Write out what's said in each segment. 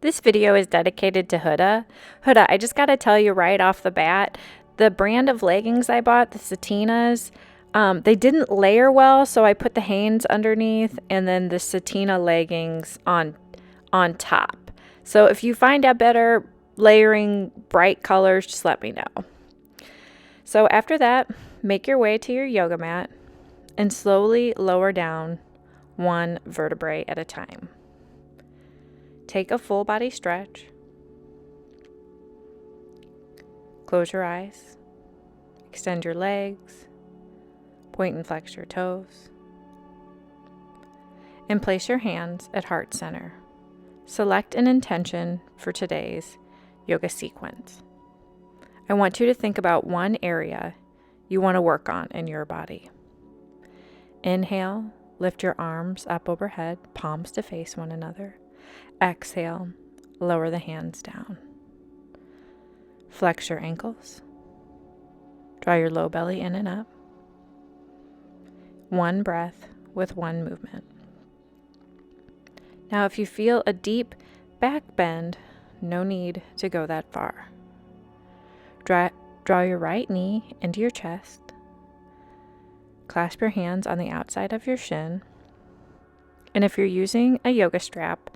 This video is dedicated to Huda. Huda, I just got to tell you right off the bat, the brand of leggings I bought, the Satinas, they didn't layer well, so I put the Hanes underneath and then the Satina leggings on top. So if you find out better layering bright colors, just let me know. So after that, make your way to your yoga mat and slowly lower down one vertebrae at a time. Take a full body stretch. Close your eyes. Extend your legs. Point and flex your toes. And place your hands at heart center. Select an intention for today's yoga sequence. I want you to think about one area you want to work on in your body. Inhale, lift your arms up overhead, palms to face one another. Exhale, lower the hands down. Flex your ankles. Draw your low belly in and up. One breath with one movement. Now, if you feel a deep back bend, no need to go that far. Draw your right knee into your chest. Clasp your hands on the outside of your shin. And if you're using a yoga strap,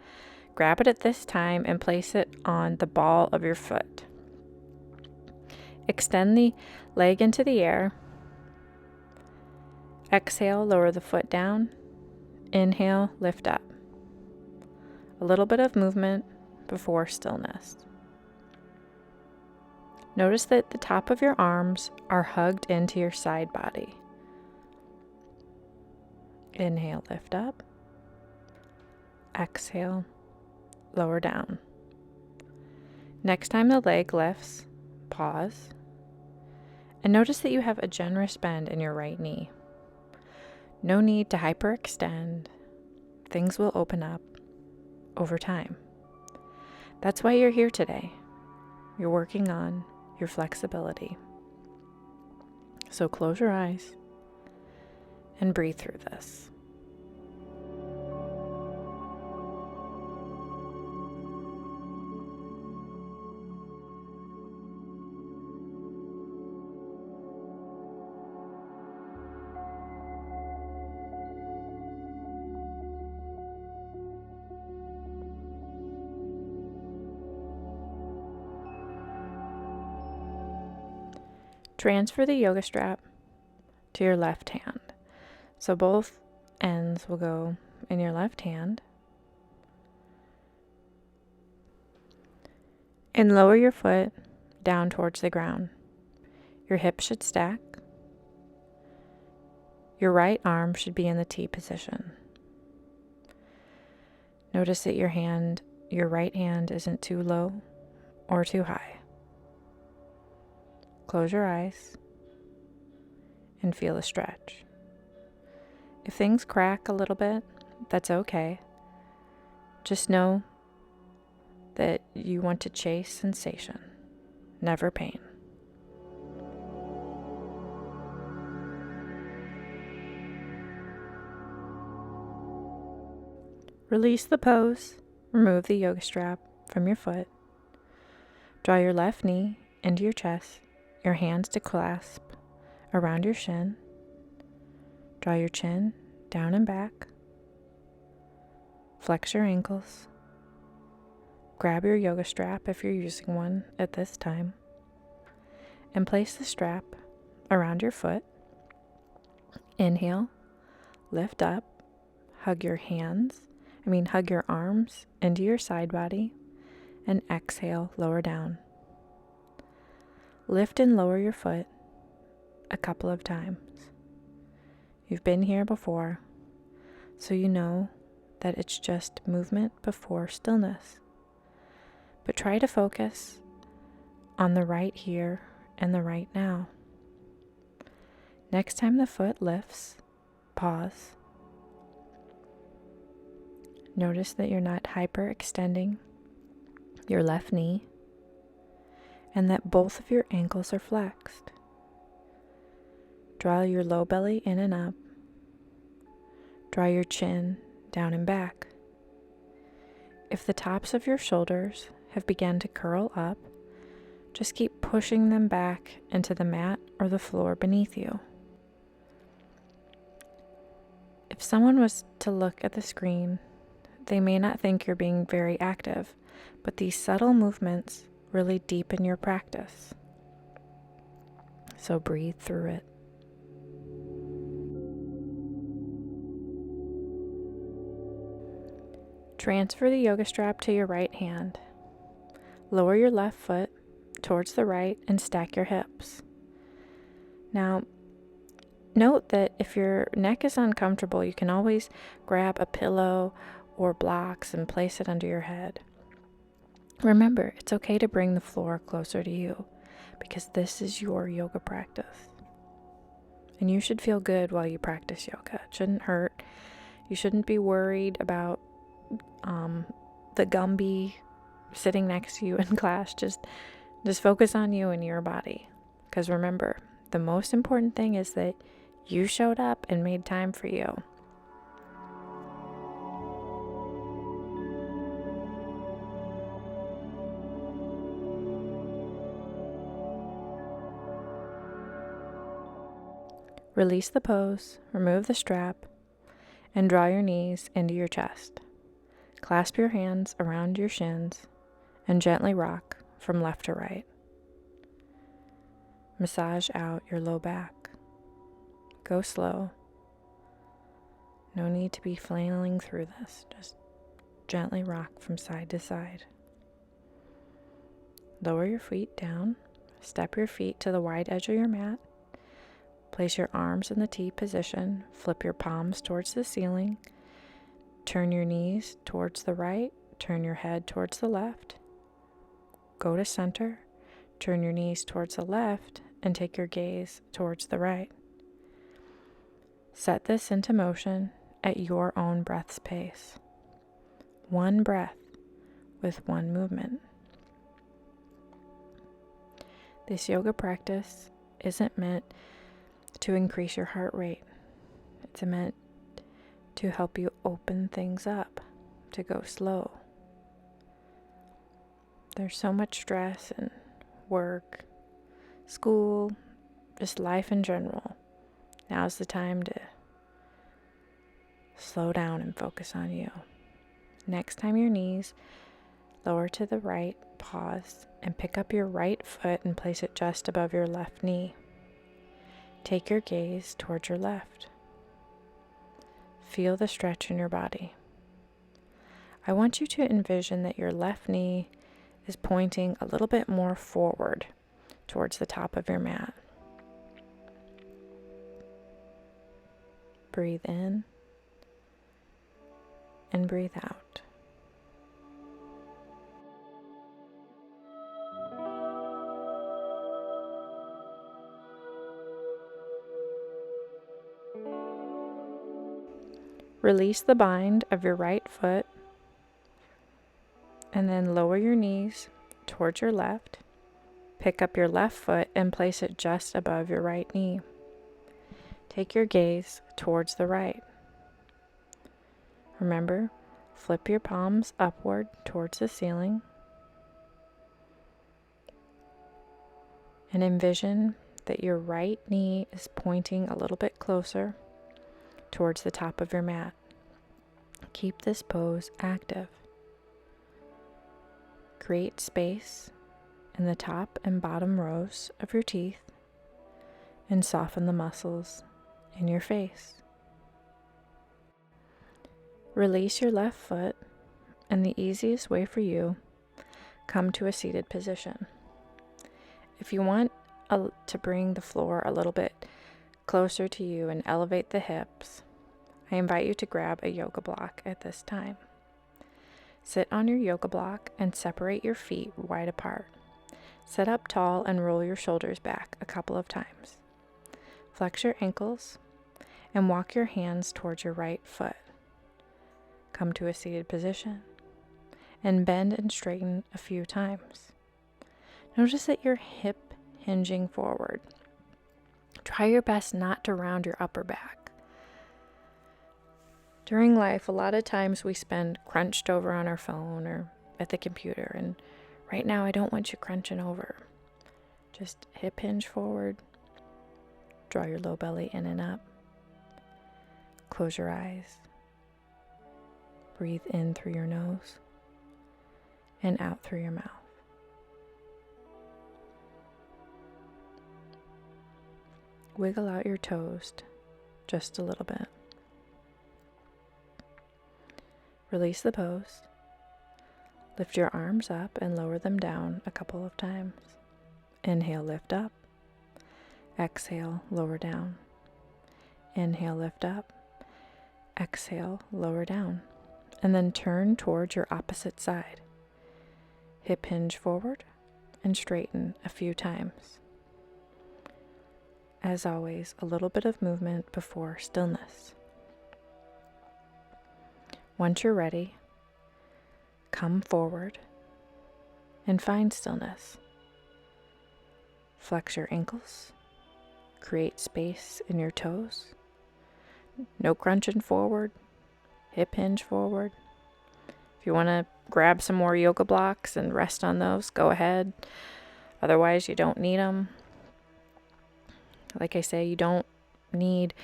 grab it at this time and place it on the ball of your foot. Extend the leg into the air. Exhale, lower the foot down. Inhale, lift up. A little bit of movement before stillness. Notice that the top of your arms are hugged into your side body. Inhale, lift up. Exhale, lower down. Next time the leg lifts, pause. And notice that you have a generous bend in your right knee. No need to hyperextend. Things will open up over time. That's why you're here today. You're working on your flexibility. So close your eyes and breathe through this. Transfer the yoga strap to your left hand. So both ends will go in your left hand. And lower your foot down towards the ground. Your hips should stack. Your right arm should be in the T position. Notice that your right hand isn't too low or too high. Close your eyes and feel a stretch. If things crack a little bit, that's okay. Just know that you want to chase sensation, never pain. Release the pose. Remove the yoga strap from your foot. Draw your left knee into your chest. Your hands to clasp around your shin. Draw your chin down and back. Flex your ankles. Grab your yoga strap if you're using one at this time. And place the strap around your foot. Inhale, lift up, hug your arms into your side body, and exhale, lower down. Lift and lower your foot a couple of times. You've been here before, so you know that it's just movement before stillness. But try to focus on the right here and the right now. Next time the foot lifts, pause. Notice that you're not hyperextending your left knee, and that both of your ankles are flexed. Draw your low belly in and up. Draw your chin down and back. If the tops of your shoulders have begun to curl up, just keep pushing them back into the mat or the floor beneath you. If someone was to look at the screen, they may not think you're being very active, but these subtle movements really deepen your practice. So breathe through it. Transfer the yoga strap to your right hand. Lower your left foot towards the right and stack your hips. Now, note that if your neck is uncomfortable, you can always grab a pillow or blocks and place it under your head. Remember, it's okay to bring the floor closer to you because this is your yoga practice. And you should feel good while you practice yoga. It shouldn't hurt. You shouldn't be worried about the Gumby sitting next to you in class. Just focus on you and your body. Because remember, the most important thing is that you showed up and made time for you. Release the pose, remove the strap, and draw your knees into your chest. Clasp your hands around your shins and gently rock from left to right. Massage out your low back. Go slow. No need to be flailing through this. Just gently rock from side to side. Lower your feet down. Step your feet to the wide edge of your mat. Place your arms in the T position. Flip your palms towards the ceiling. Turn your knees towards the right. Turn your head towards the left. Go to center. Turn your knees towards the left and take your gaze towards the right. Set this into motion at your own breath's pace. One breath with one movement. This yoga practice isn't meant to increase your heart rate. It's meant to help you open things up, to go slow. There's so much stress and work, school, just life in general. Now's the time to slow down and focus on you. Next time your knees lower to the right, pause and pick up your right foot and place it just above your left knee. Take your gaze towards your left. Feel the stretch in your body. I want you to envision that your left knee is pointing a little bit more forward towards the top of your mat. Breathe in and breathe out. Release the bind of your right foot and then lower your knees towards your left. Pick up your left foot and place it just above your right knee. Take your gaze towards the right. Remember, flip your palms upward towards the ceiling and envision that your right knee is pointing a little bit closer towards the top of your mat. Keep this pose active. Create space in the top and bottom rows of your teeth and soften the muscles in your face. Release your left foot, and the easiest way for you, come to a seated position. If you want to bring the floor a little bit closer to you and elevate the hips, I invite you to grab a yoga block at this time. Sit on your yoga block and separate your feet wide apart. Sit up tall and roll your shoulders back a couple of times. Flex your ankles and walk your hands towards your right foot. Come to a seated position and bend and straighten a few times. Notice that your hip hinging forward. Try your best not to round your upper back. During life, a lot of times we spend crunched over on our phone or at the computer, and right now I don't want you crunching over. Just hip hinge forward, draw your low belly in and up, close your eyes, breathe in through your nose and out through your mouth. Wiggle out your toes just a little bit. Release the pose. Lift your arms up and lower them down a couple of times. Inhale, lift up. Exhale, lower down. Inhale, lift up. Exhale, lower down. And then turn towards your opposite side. Hip hinge forward and straighten a few times. As always, a little bit of movement before stillness. Once you're ready, come forward and find stillness. Flex your ankles. Create space in your toes. No crunching forward. Hip hinge forward. If you want to grab some more yoga blocks and rest on those, go ahead. Otherwise, you don't need them. Like I say, you don't need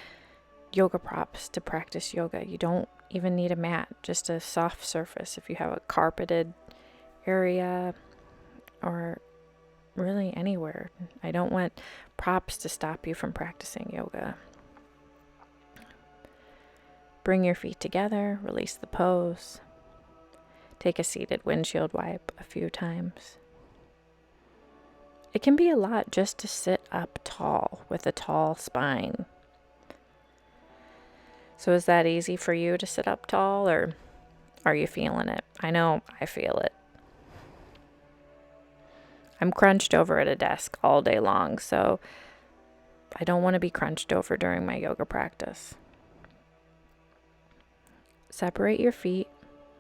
yoga props to practice yoga. You don't even need a mat, just a soft surface. If you have a carpeted area or really anywhere, I don't want props to stop you from practicing yoga. Bring your feet together, release the pose. Take a seated windshield wipe a few times. It can be a lot just to sit up tall with a tall spine. So is that easy for you to sit up tall, or are you feeling it? I know I feel it. I'm crunched over at a desk all day long, so I don't want to be crunched over during my yoga practice. Separate your feet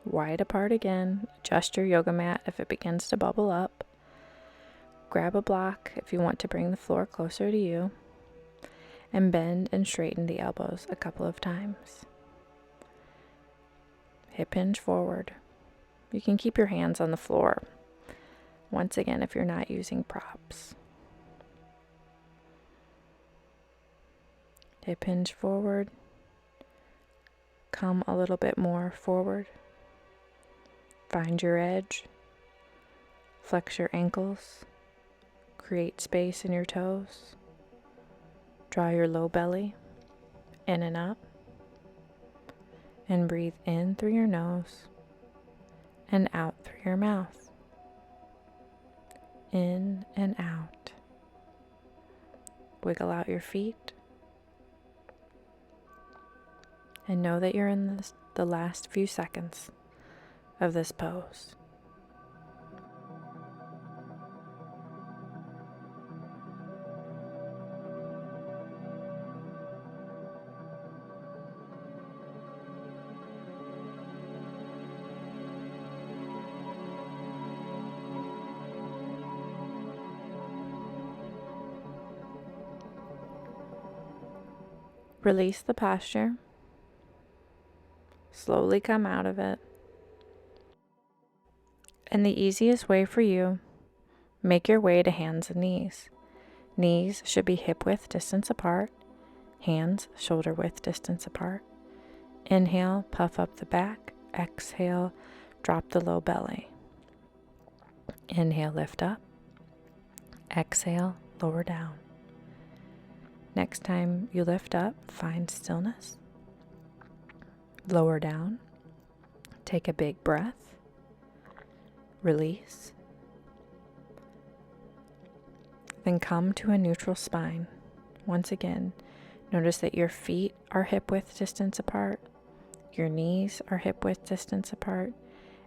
wide apart again. Adjust your yoga mat if it begins to bubble up. Grab a block if you want to bring the floor closer to you. And bend and straighten the elbows a couple of times. Hip hinge forward. You can keep your hands on the floor. Once again, if you're not using props. Hip hinge forward. Come a little bit more forward. Find your edge. Flex your ankles. Create space in your toes. Draw your low belly in and up. And breathe in through your nose and out through your mouth. In and out. Wiggle out your feet. And know that you're in the last few seconds of this pose. Release the posture. Slowly come out of it. And the easiest way for you, make your way to hands and knees. Knees should be hip width distance apart. Hands shoulder width distance apart. Inhale, puff up the back. Exhale, drop the low belly. Inhale, lift up. Exhale, lower down. Next time you lift up, find stillness. Lower down. Take a big breath. Release. Then come to a neutral spine. Once again, notice that your feet are hip width distance apart, your knees are hip width distance apart,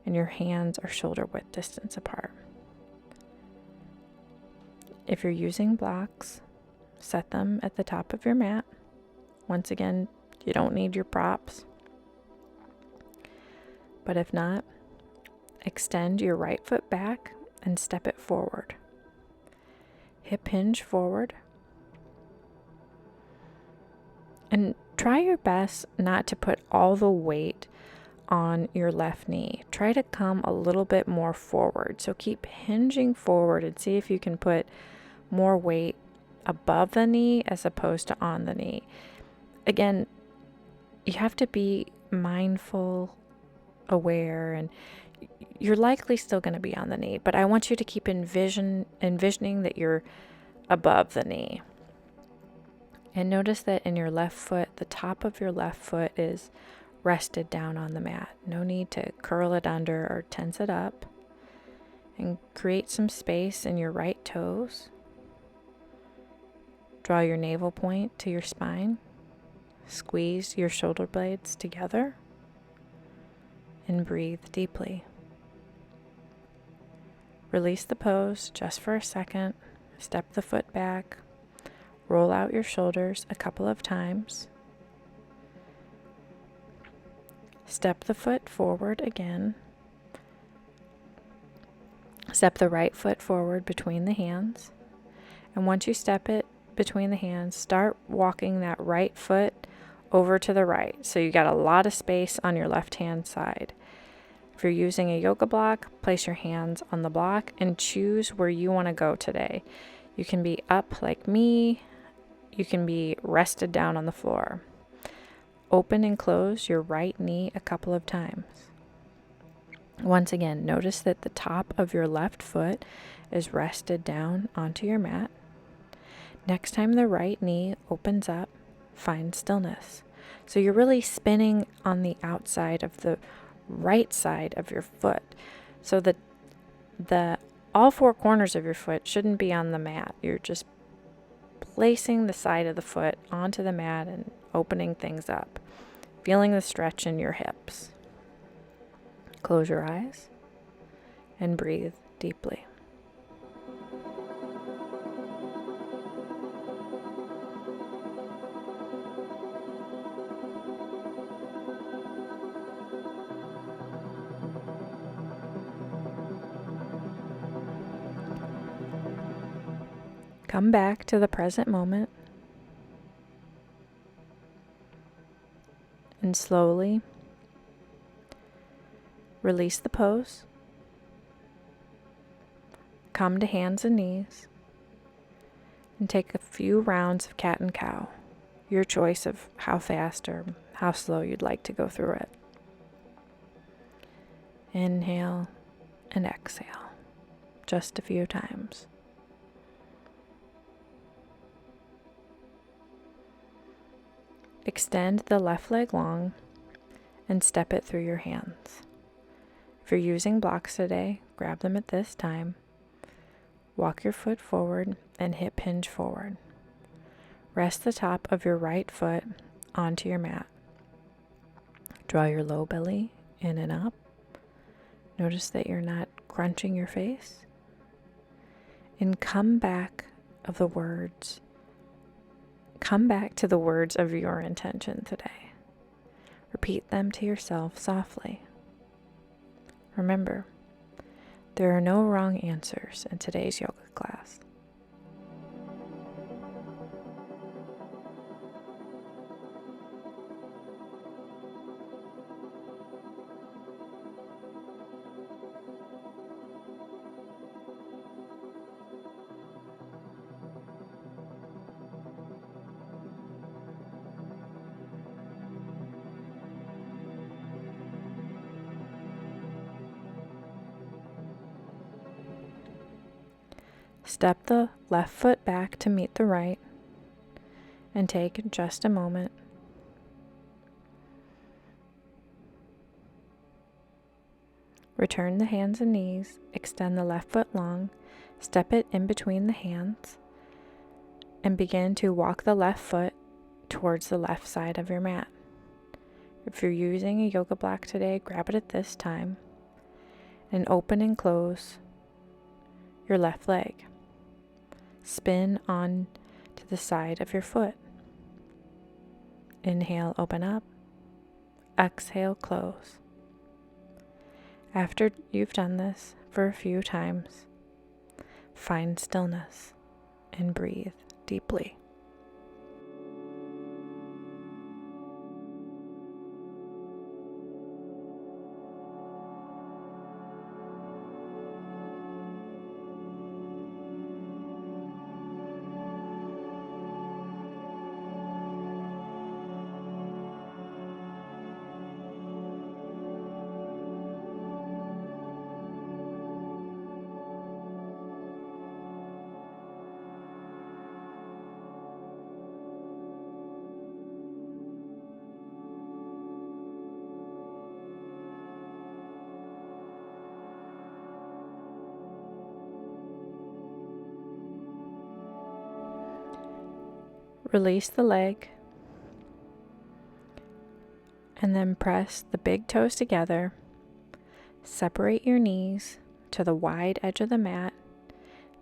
and your hands are shoulder width distance apart. If you're using blocks, set them at the top of your mat. Once again, you don't need your props. But if not, extend your right foot back and step it forward. Hip hinge forward. And try your best not to put all the weight on your left knee. Try to come a little bit more forward. So keep hinging forward and see if you can put more weight above the knee as opposed to on the knee. Again, you have to be mindful, aware, and you're likely still going to be on the knee, but I want you to keep envisioning that you're above the knee. And notice that in your left foot, the top of your left foot is rested down on the mat. No need to curl it under or tense it up. And create some space in your right toes. Draw your navel point to your spine. Squeeze your shoulder blades together. And breathe deeply. Release the pose just for a second. Step the foot back. Roll out your shoulders a couple of times. Step the foot forward again. Step the right foot forward between the hands. And once you step it between the hands, start walking that right foot over to the right. So you got a lot of space on your left hand side. If you're using a yoga block, place your hands on the block and choose where you want to go today. You can be up like me. You can be rested down on the floor. Open and close your right knee a couple of times. Once again, notice that the top of your left foot is rested down onto your mat. Next time the right knee opens up, find stillness. So you're really spinning on the outside of the right side of your foot. So that all four corners of your foot shouldn't be on the mat. You're just placing the side of the foot onto the mat and opening things up, feeling the stretch in your hips. Close your eyes and breathe deeply. Come back to the present moment and slowly release the pose. Come to hands and knees and take a few rounds of cat and cow, your choice of how fast or how slow you'd like to go through it. Inhale and exhale, just a few times. Extend the left leg long and step it through your hands. If you're using blocks today, grab them at this time. Walk your foot forward and hip hinge forward. Rest the top of your right foot onto your mat. Draw your low belly in and up. Notice that you're not crunching your face. And come back to the words of your intention today. Repeat them to yourself softly. Remember, there are no wrong answers in today's yoga class. Step the left foot back to meet the right and take just a moment. Return the hands and knees, extend the left foot long, step it in between the hands, and begin to walk the left foot towards the left side of your mat. If you're using a yoga block today, grab it at this time and open and close your left leg. Spin on to the side of your foot. Inhale, open up. Exhale, close. After you've done this for a few times, find stillness and breathe deeply. Release the leg. And then press the big toes together. Separate your knees to the wide edge of the mat.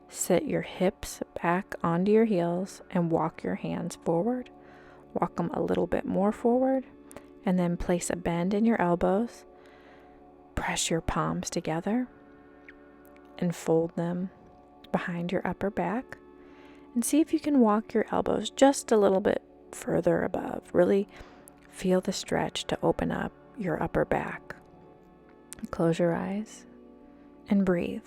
Sit your hips back onto your heels and walk your hands forward. Walk them a little bit more forward. And then place a bend in your elbows. Press your palms together and fold them behind your upper back. And see if you can walk your elbows just a little bit further above. Really feel the stretch to open up your upper back. Close your eyes and breathe.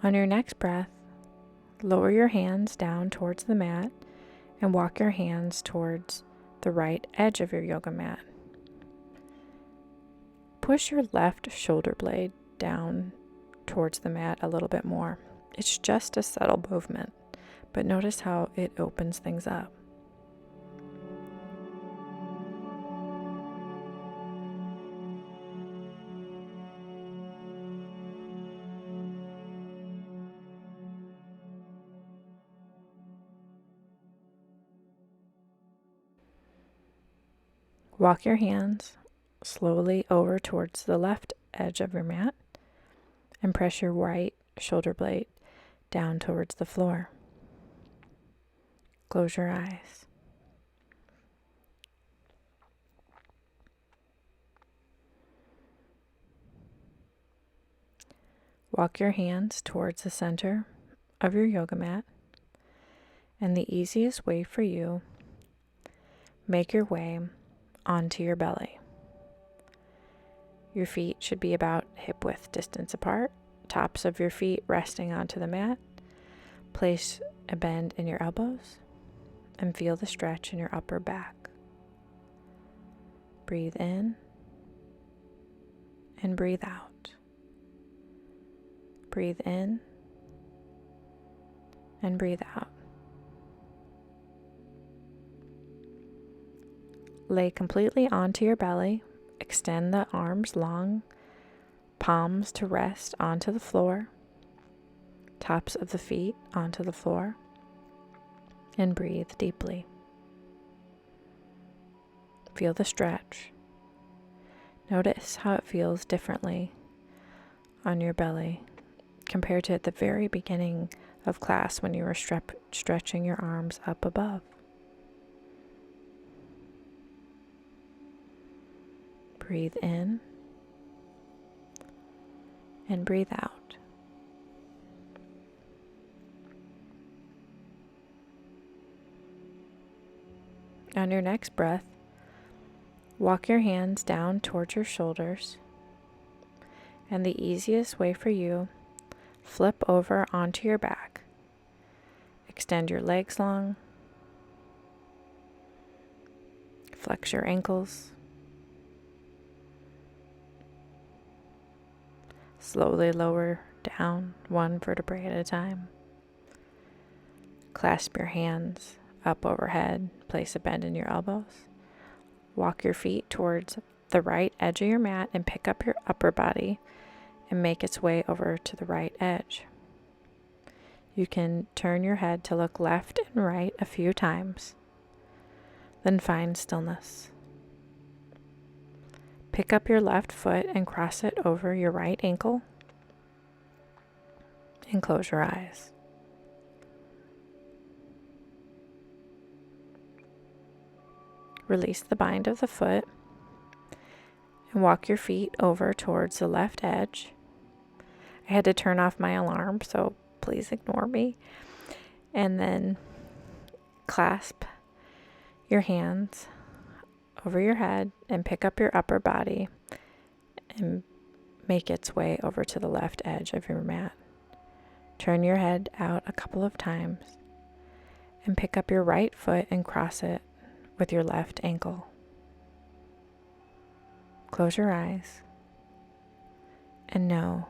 On your next breath, lower your hands down towards the mat and walk your hands towards the right edge of your yoga mat. Push your left shoulder blade down towards the mat a little bit more. It's just a subtle movement, but notice how it opens things up. Walk your hands slowly over towards the left edge of your mat and press your right shoulder blade down towards the floor. Close your eyes. Walk your hands towards the center of your yoga mat, and the easiest way for you, make your way onto your belly. Your feet should be about hip width distance apart, tops of your feet resting onto the mat. Place a bend in your elbows and feel the stretch in your upper back. Breathe in and breathe out. Breathe in and breathe out. Lay completely onto your belly. Extend the arms long, palms to rest onto the floor, tops of the feet onto the floor, and breathe deeply. Feel the stretch. Notice how it feels differently on your belly compared to at the very beginning of class when you were stretching your arms up above. Breathe in and breathe out. On your next breath, walk your hands down towards your shoulders, and the easiest way for you, flip over onto your back. Extend your legs long, flex your ankles. Slowly lower down one vertebrae at a time. Clasp your hands up overhead. Place a bend in your elbows. Walk your feet towards the right edge of your mat and pick up your upper body and make its way over to the right edge. You can turn your head to look left and right a few times. Then find stillness. Pick up your left foot and cross it over your right ankle and close your eyes. Release the bind of the foot and walk your feet over towards the left edge. I had to turn off my alarm, so please ignore me. And then clasp your hands over your head and pick up your upper body and make its way over to the left edge of your mat. Turn your head out a couple of times and pick up your right foot and cross it with your left ankle. Close your eyes and know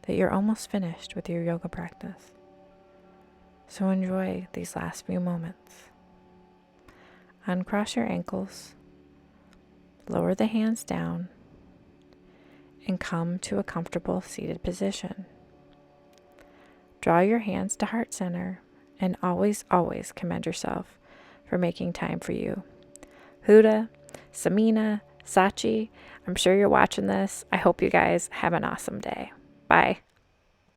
that you're almost finished with your yoga practice. So enjoy these last few moments. Uncross your ankles, lower the hands down, and come to a comfortable seated position. Draw your hands to heart center and always, always commend yourself for making time for you. Huda, Samina, Sachi, I'm sure you're watching this. I hope you guys have an awesome day. Bye.